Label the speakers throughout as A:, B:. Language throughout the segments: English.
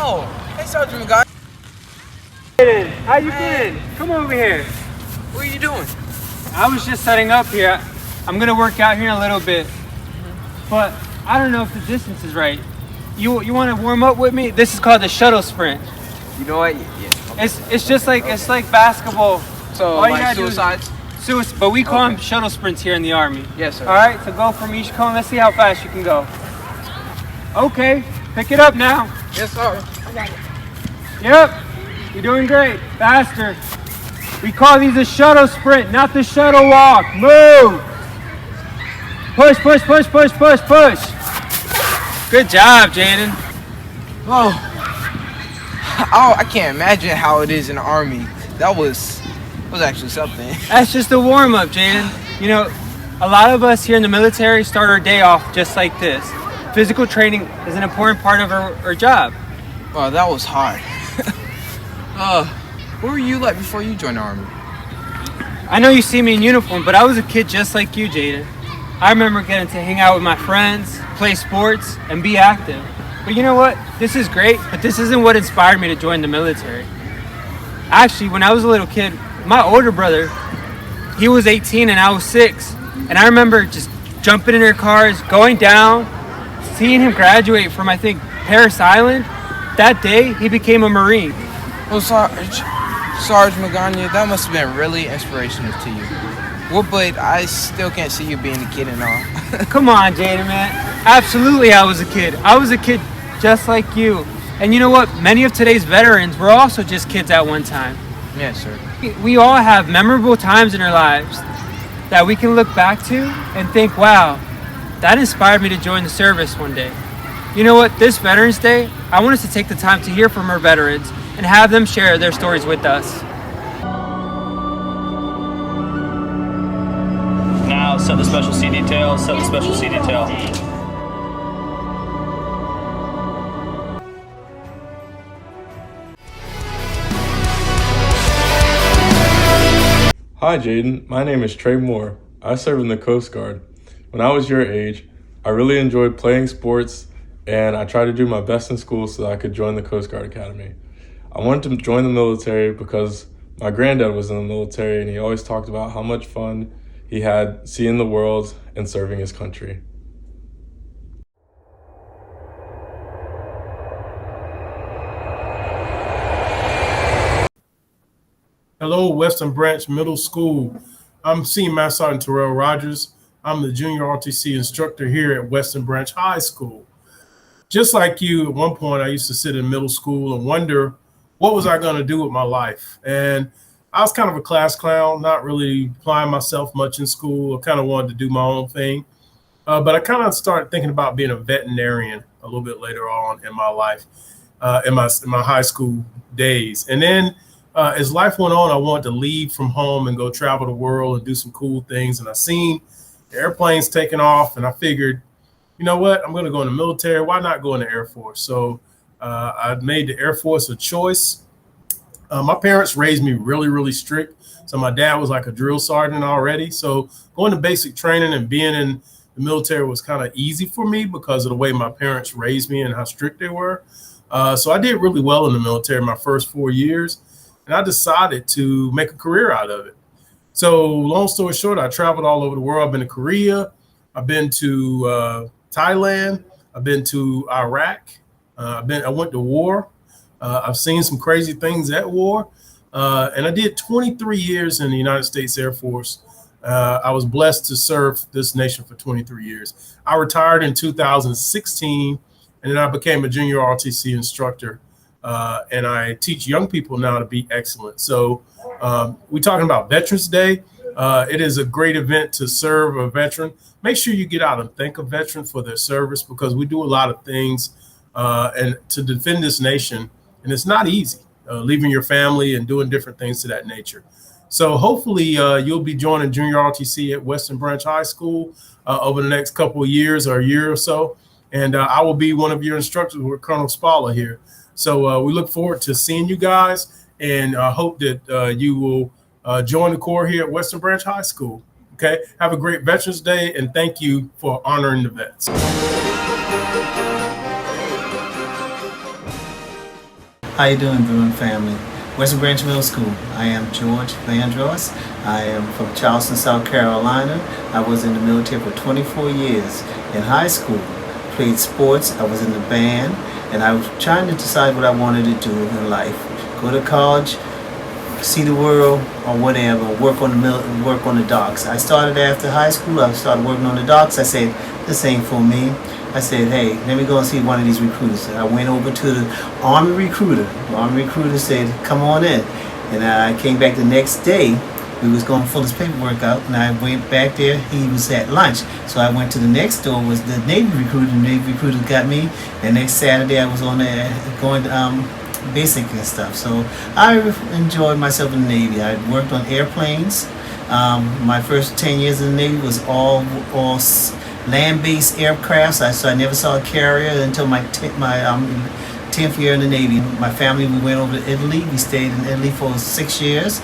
A: Oh, hey, Sergeant McGuire.
B: Jayden, how you been? Come over here.
A: What are you doing?
B: I was just setting up here. I'm gonna work out here in a little bit, but I don't know if the distance is right. You want to warm up with me? This is called the shuttle sprint.
A: You know what? Yeah.
B: It's just like it's like basketball.
A: So
B: All you
A: like
B: gotta do is but we call them shuttle sprints here in the Army.
A: Yes, sir.
B: All right, so go from each cone. Let's see how fast you can go. Okay, pick it up now.
A: Yes, sir. I got it.
B: Yep, you're doing great. Faster. We call these a shuttle sprint, not the shuttle walk. Move. Push, push, push, push, push, push. Good job, Jayden.
A: Oh, I can't imagine how it is in the Army. That was actually something.
B: That's just a warm-up, Jayden. You know, a lot of us here in the military start our day off just like this. Physical training is an important part of our job.
A: Wow, that was hard. What were you like before you joined the Army?
B: I know you see me in uniform, but I was a kid just like you, Jayden. I remember getting to hang out with my friends, play sports, and be active. But you know what? This is great, but this isn't what inspired me to join the military. Actually, when I was a little kid, my older brother, he was 18 and I was 6. And I remember just jumping in their cars, going down, seeing him graduate from, I think, Paris Island. That day, he became a Marine.
A: Well, Sarge Magana, that must have been really inspirational to you. Well, but I still can't see you being a kid and all.
B: Come on, Jayden, man. Absolutely, I was a kid. I was a kid just like you. And you know what? Many of today's veterans were also just kids at one time.
A: Yes, sir.
B: We all have memorable times in our lives that we can look back to and think, wow, that inspired me to join the service one day. You know what? This Veterans Day, I want us to take the time to hear from our veterans and have them share their stories with us.
C: Now set the special C detail, set the special C detail.
D: Hi Jayden, my name is Trey Moore. I serve in the Coast Guard. When I was your age, I really enjoyed playing sports and I tried to do my best in school so that I could join the Coast Guard Academy. I wanted to join the military because my granddad was in the military and he always talked about how much fun he had seeing the world and serving his country.
E: Hello, Western Branch Middle School. I'm Senior Master Sergeant Terrell Rogers. I'm the junior RTC instructor here at Western Branch High School. Just like you, at one point I used to sit in middle school and wonder what was I going to do with my life. And I was kind of a class clown, not really applying myself much in school. I kind of wanted to do my own thing. But I kind of started thinking about being a veterinarian a little bit later on in my life, in my high school days. And then as life went on, I wanted to leave from home and go travel the world and do some cool things. And I seen the airplanes taking off, and I figured, you know what, I'm going to go in the military. Why not go in the Air Force? So I made the Air Force a choice. My parents raised me really, really strict. So my dad was like a drill sergeant already. So going to basic training and being in the military was kind of easy for me because of the way my parents raised me and how strict they were. So I did really well in the military my first 4 years. And I decided to make a career out of it. So long story short, I traveled all over the world. I've been to Korea. I've been to Thailand. I've been to Iraq. I went to war. I've seen some crazy things at war. And I did 23 years in the United States Air Force. I was blessed to serve this nation for 23 years. I retired in 2016, and then I became a junior RTC instructor. And I teach young people now to be excellent. So we're talking about Veterans Day. It is a great event to serve a veteran. Make sure you get out and thank a veteran for their service, because we do a lot of things and to defend this nation. And it's not easy, leaving your family and doing different things to that nature. So hopefully you'll be joining junior RTC at Western Branch High School over the next couple of years or a year or so. And I will be one of your instructors with Colonel Spalla here. So we look forward to seeing you guys, and hope that you will join the Corps here at Western Branch High School. Okay, have a great Veterans Day, and thank you for honoring the vets.
F: How you doing, Bruin family? Western Branch Middle School. I am George Vandross. I am from Charleston, South Carolina. I was in the military for 24 years. In high school, played sports. I was in the band, and I was trying to decide what I wanted to do in life. Go to college, see the world, or whatever. Work on the docks. I started after high school. I started working on the docks. I said, this ain't for me. I said, hey, let me go and see one of these recruiters. I went over to the Army recruiter. The Army recruiter said, come on in. And I came back the next day. We was going to fill his paperwork out, and I went back there. He was at lunch. So I went to the next door, was the Navy recruiter. The Navy recruiter got me. And next Saturday I was on there going basic and stuff. So I enjoyed myself in the Navy. I worked on airplanes. My first 10 years in the Navy was all land-based aircraft, so I never saw a carrier until my 10th year in the Navy. My family, we went over to Italy. We stayed in Italy for 6 years.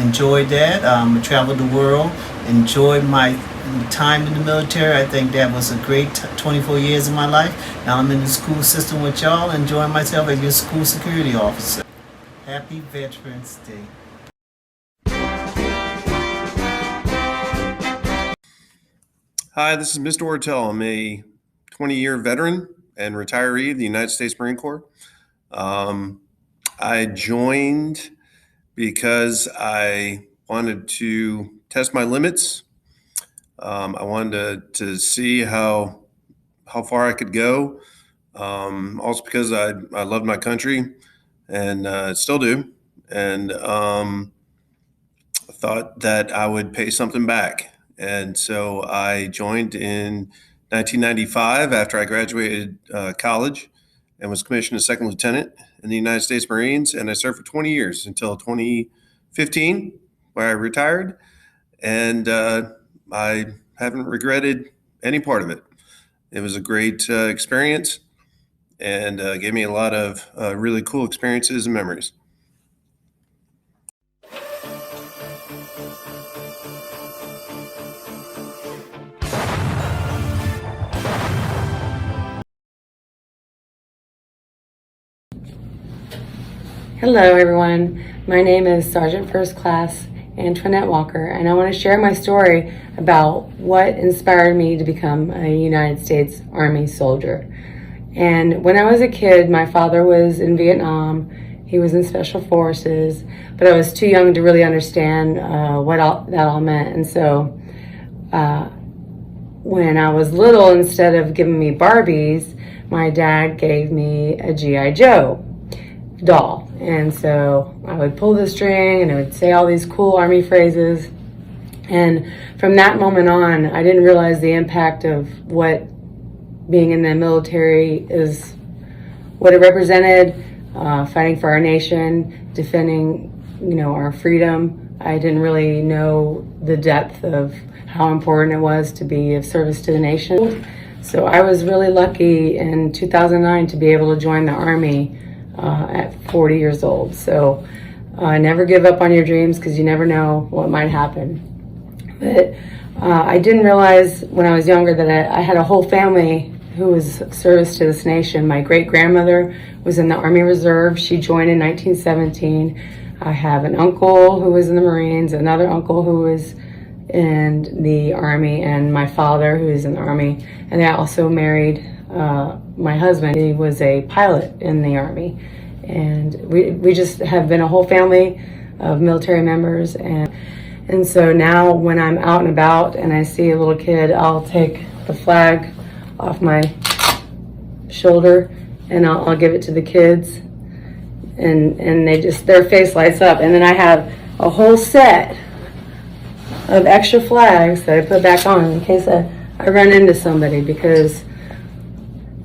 F: Enjoyed that. Traveled the world. Enjoyed my time in the military. I think that was a great 24 years of my life. Now I'm in the school system with y'all, enjoying myself as your school security officer. Happy Veterans Day.
G: Hi, this is Mr. Ortel. I'm a 20-year veteran and retiree of the United States Marine Corps. I joined because I wanted to test my limits. I wanted to see how far I could go. Also because I loved my country and still do. And I thought that I would pay something back. And so I joined in 1995 after I graduated college and was commissioned as second lieutenant in the United States Marines. And I served for 20 years until 2015, where I retired. And I haven't regretted any part of it. It was a great experience and gave me a lot of really cool experiences and memories.
H: Hello everyone, my name is Sergeant First Class Sgt Walker, and I want to share my story about what inspired me to become a United States Army soldier. And when I was a kid, my father was in Vietnam. He was in Special Forces, but I was too young to really understand what that all meant. And so when I was little, instead of giving me Barbies, my dad gave me a G.I. Joe doll. And so I would pull the string and I would say all these cool Army phrases. And from that moment on, I didn't realize the impact of what being in the military is, what it represented, fighting for our nation, defending, our freedom. I didn't really know the depth of how important it was to be of service to the nation. So I was really lucky in 2009 to be able to join the Army at 40 years old. So never give up on your dreams, because you never know what might happen. But I didn't realize when I was younger that I had a whole family who was service to this nation. My great-grandmother was in the Army Reserve. She joined in 1917. I have an uncle who was in the Marines, another uncle who was in the Army, and my father who is in the Army. And I also married my husband. He was a pilot in the Army. And we just have been a whole family of military members. And so now when I'm out and about and I see a little kid, I'll take the flag off my shoulder and I'll give it to the kids. And their face lights up. And then I have a whole set of extra flags that I put back on in case I run into somebody, because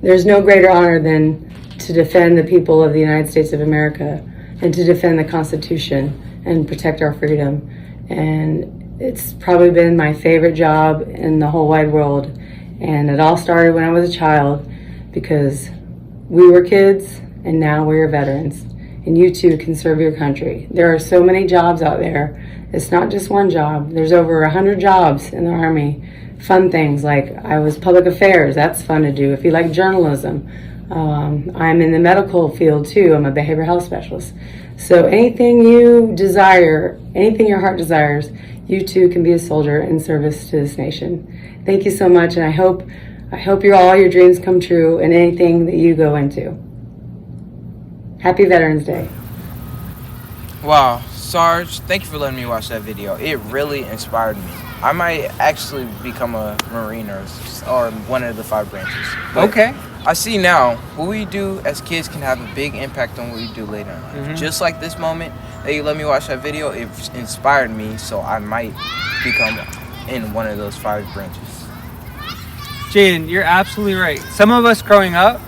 H: there's no greater honor than to defend the people of the United States of America and to defend the Constitution and protect our freedom. And it's probably been my favorite job in the whole wide world. And it all started when I was a child, because we were kids and now we're veterans. And you too can serve your country. There are so many jobs out there. It's not just one job. There's over 100 jobs in the Army. Fun things like I was public affairs. That's fun to do. If you like journalism, I'm in the medical field too. I'm a behavioral health specialist. So anything you desire, anything your heart desires, you too can be a soldier in service to this nation. Thank you so much, and I hope all your dreams come true in anything that you go into. Happy Veterans Day.
A: Wow, Sarge, thank you for letting me watch that video. It really inspired me. I might actually become a Marine or one of the 5 branches. But
B: Okay.
A: I see now, what we do as kids can have a big impact on what we do later in life.
B: Mm-hmm.
A: Just like this moment that you let me watch that video, it inspired me, so I might become in one of those 5 branches.
B: Jayden, you're absolutely right. Some of us growing up,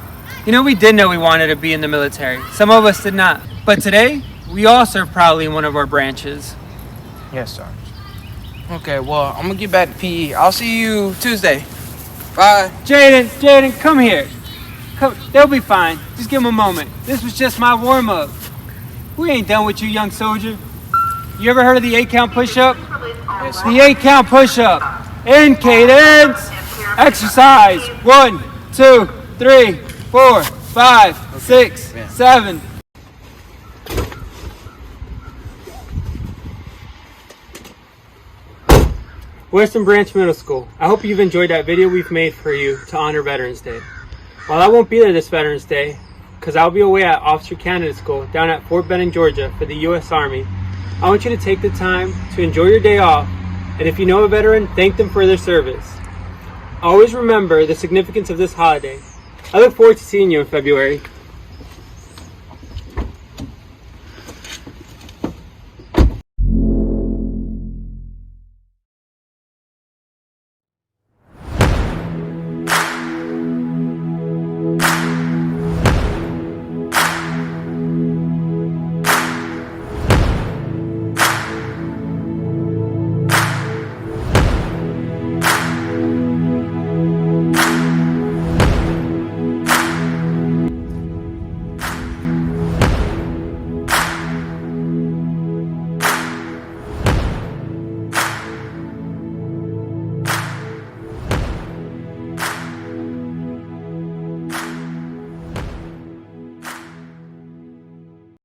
B: we did know we wanted to be in the military. Some of us did not. But today, we all serve proudly in one of our branches.
A: Yes, Sarge. Okay, well, I'm gonna get back to PE. I'll see you Tuesday. Bye.
B: Jayden, come here. Come, they'll be fine. Just give them a moment. This was just my warm-up. We ain't done with you, young soldier. You ever heard of the 8-count push-up?
A: Yes,
B: The 8-count push-up. In cadence. Exercise. 1, 2, 3, 4, 5, 6, 7. Western Branch Middle School. I hope you've enjoyed that video we've made for you to honor Veterans Day. While I won't be there this Veterans Day, because I'll be away at Officer Candidate School down at Fort Benning, Georgia for the U.S. Army, I want you to take the time to enjoy your day off, and if you know a veteran, thank them for their service. Always remember the significance of this holiday. I look forward to seeing you in February.